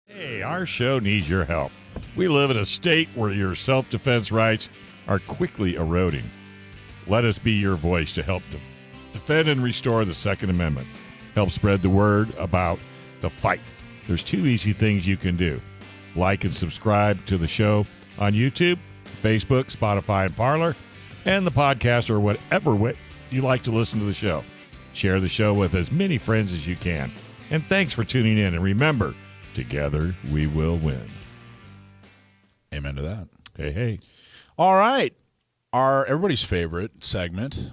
Hey, our show needs your help. We live in a state where your self-defense rights are quickly eroding. Let us be your voice to help defend and restore the Second Amendment. Help spread the word about the fight. There's two easy things you can do. Like and subscribe to the show on YouTube, Facebook, Spotify, and Parler, and the podcast or whatever way you like to listen to the show. Share the show with as many friends as you can. And thanks for tuning in. And remember, together we will win. Amen to that. Hey, hey. All right. Everybody's favorite segment,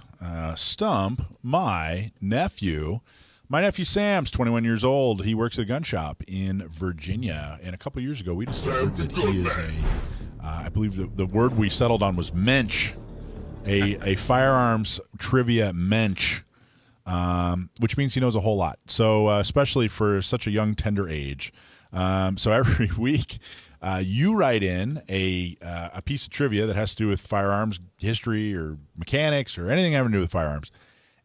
Stump My Nephew. My nephew Sam's 21 years old. He works at a gun shop in Virginia. And a couple years ago, we discovered that he is I believe the word we settled on was mensch, a firearms trivia mensch, which means he knows a whole lot. So especially for such a young, tender age. So every week, you write in a piece of trivia that has to do with firearms history or mechanics or anything having to do with firearms.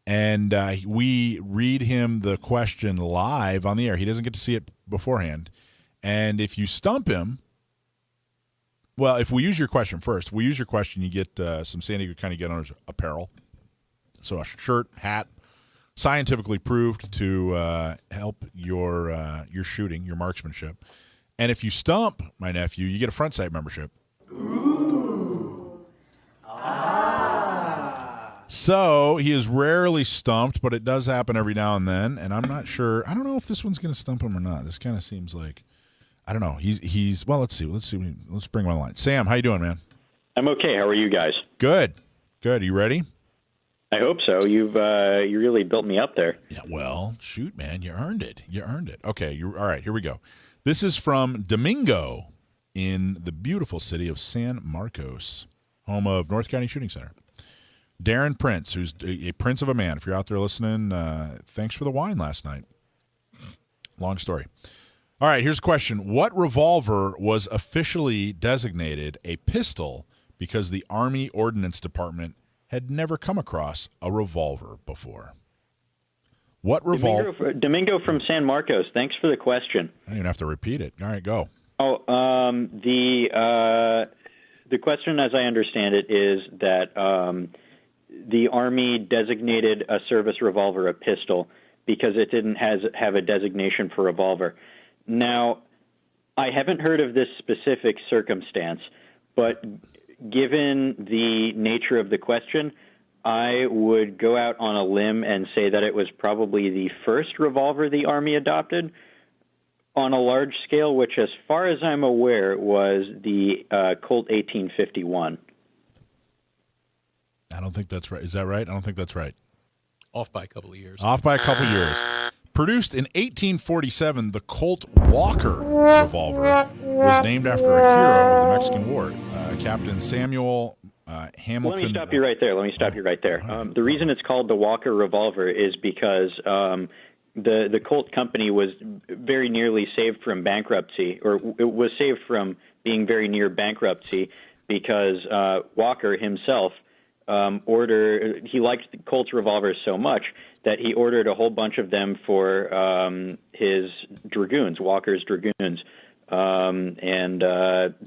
And we read him the question live on the air. He doesn't get to see it beforehand. And if you stump him, well, if we use your question first, you get some San Diego County Gun Owners apparel. So a shirt, hat, scientifically proved to help your shooting, your marksmanship. And if you stump my nephew, you get a front sight membership. Ooh. Ah. So he is rarely stumped, but it does happen every now and then. And I'm not sure. I don't know if this one's going to stump him or not. This kind of seems like, I don't know. He's well. Let's see. Let's bring him on the line. Sam, how you doing, man? I'm okay. How are you guys? Good. Are you ready? I hope so. You really built me up there. Yeah. Well, shoot, man. You earned it. Okay. All right. Here we go. This is from Domingo in the beautiful city of San Marcos, home of North County Shooting Center. Darren Prince, who's a prince of a man. If you're out there listening, thanks for the wine last night. Long story. All right, here's a question. What revolver was officially designated a pistol because the Army Ordnance Department had never come across a revolver before? What revolver? Domingo from San Marcos. Thanks for the question. I don't even have to repeat it. All right, go. Oh, the question, as I understand it, is that the Army designated a service revolver a pistol because it didn't have a designation for revolver. Now, I haven't heard of this specific circumstance, but given the nature of the question, I would go out on a limb and say that it was probably the first revolver the Army adopted on a large scale, which, as far as I'm aware, was the Colt 1851. I don't think that's right. Is that right? I don't think that's right. Off by a couple of years. Produced in 1847, the Colt Walker revolver was named after a hero of the Mexican War, Captain Samuel Hamilton. Let me stop you right there. The reason it's called the Walker revolver is because the Colt company was very nearly saved from bankruptcy, or it was saved from being very near bankruptcy because Walker himself he liked Colt's revolvers so much that he ordered a whole bunch of them for his dragoons, Walker's dragoons, and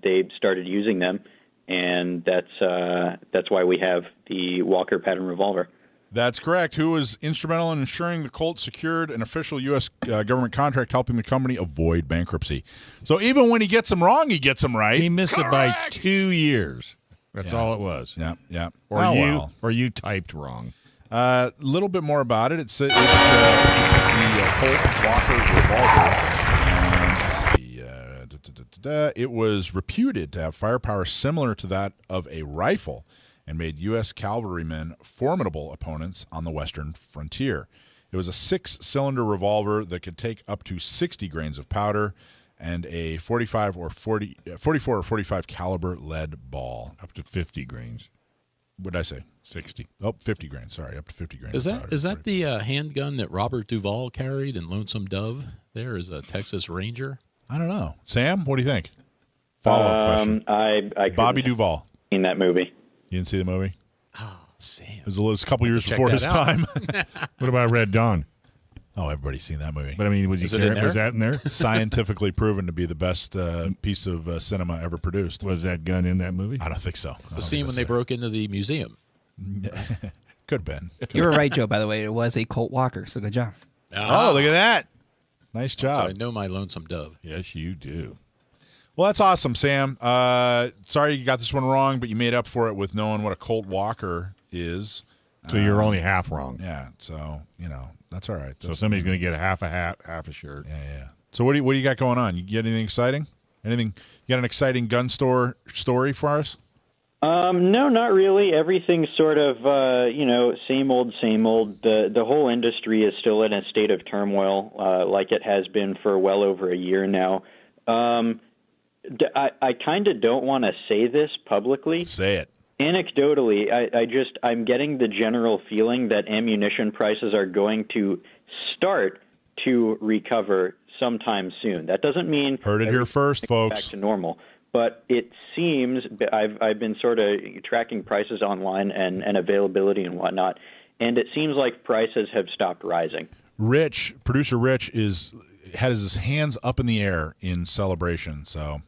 they started using them, and that's why we have the Walker pattern revolver. That's correct. Who was instrumental in ensuring the Colt secured an official U.S. government contract helping the company avoid bankruptcy. So even when he gets them wrong, he gets them right. He missed it by 2 years. That's all it was. Yeah. Or you typed wrong. A little bit more about it. This is the Colt Walker revolver. It was reputed to have firepower similar to that of a rifle and made U.S. cavalrymen formidable opponents on the western frontier. It was a 6-cylinder revolver that could take up to 60 grains of powder and a 44 or 45 caliber lead ball. Up to 50 grains. What did I say? 60. Oh, 50 grains. Sorry, up to 50 grains. Is that the handgun that Robert Duvall carried in Lonesome Dove? There is a Texas Ranger. I don't know. Sam, what do you think? Follow-up question. I Bobby Duvall. Seen that movie. You didn't see the movie? Oh, Sam. It was a couple years before his time. What about Red Dawn? Oh, everybody's seen that movie. But I mean, was that in there? Scientifically proven to be be the piece of cinema ever produced. Was that gun in that movie? I don't think so. It's the scene when they broke into the museum. Could have been. You were right, Joe, by the way. It was a Colt Walker, so good job. Oh, look at that. Nice job. So I know my lonesome dove. Yes, you do. Well, that's awesome, Sam. Sorry you got this one wrong, but you made up for it with knowing what a Colt Walker is. So you're only half wrong. Yeah, so, that's all right. So somebody's going to get half a hat, half a shirt. Yeah. So what do you got going on? You get anything exciting? You got an exciting gun store story for us? No, not really. Everything's sort of, same old. The whole industry is still in a state of turmoil, like it has been for well over a year now. I kind of don't want to say this publicly. Say it. Anecdotally, I'm getting the general feeling that ammunition prices are going to start to recover sometime soon. That doesn't mean heard it here first, folks. Back to normal, but it seems I've been sort of tracking prices online and availability and whatnot, and it seems like prices have stopped rising. Producer Rich had his hands up in the air in celebration. So.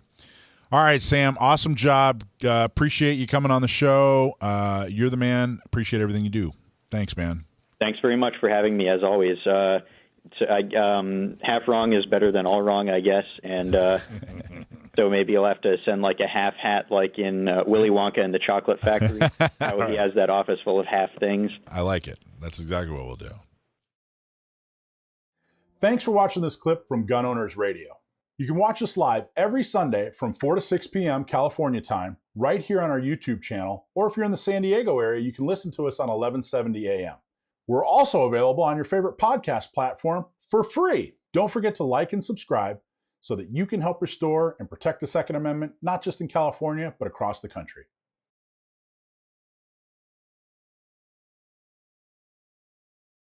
All right, Sam, awesome job. Appreciate you coming on the show. You're the man. Appreciate everything you do. Thanks, man. Thanks very much for having me, as always. Half wrong is better than all wrong, I guess. And so maybe you'll have to send like a half hat like in Willy Wonka and the Chocolate Factory. How he has that office full of half things. I like it. That's exactly what we'll do. Thanks for watching this clip from Gun Owners Radio. You can watch us live every Sunday from 4 to 6 p.m. California time, right here on our YouTube channel, or if you're in the San Diego area, you can listen to us on 1170 a.m. We're also available on your favorite podcast platform for free. Don't forget to like and subscribe so that you can help restore and protect the Second Amendment, not just in California, but across the country.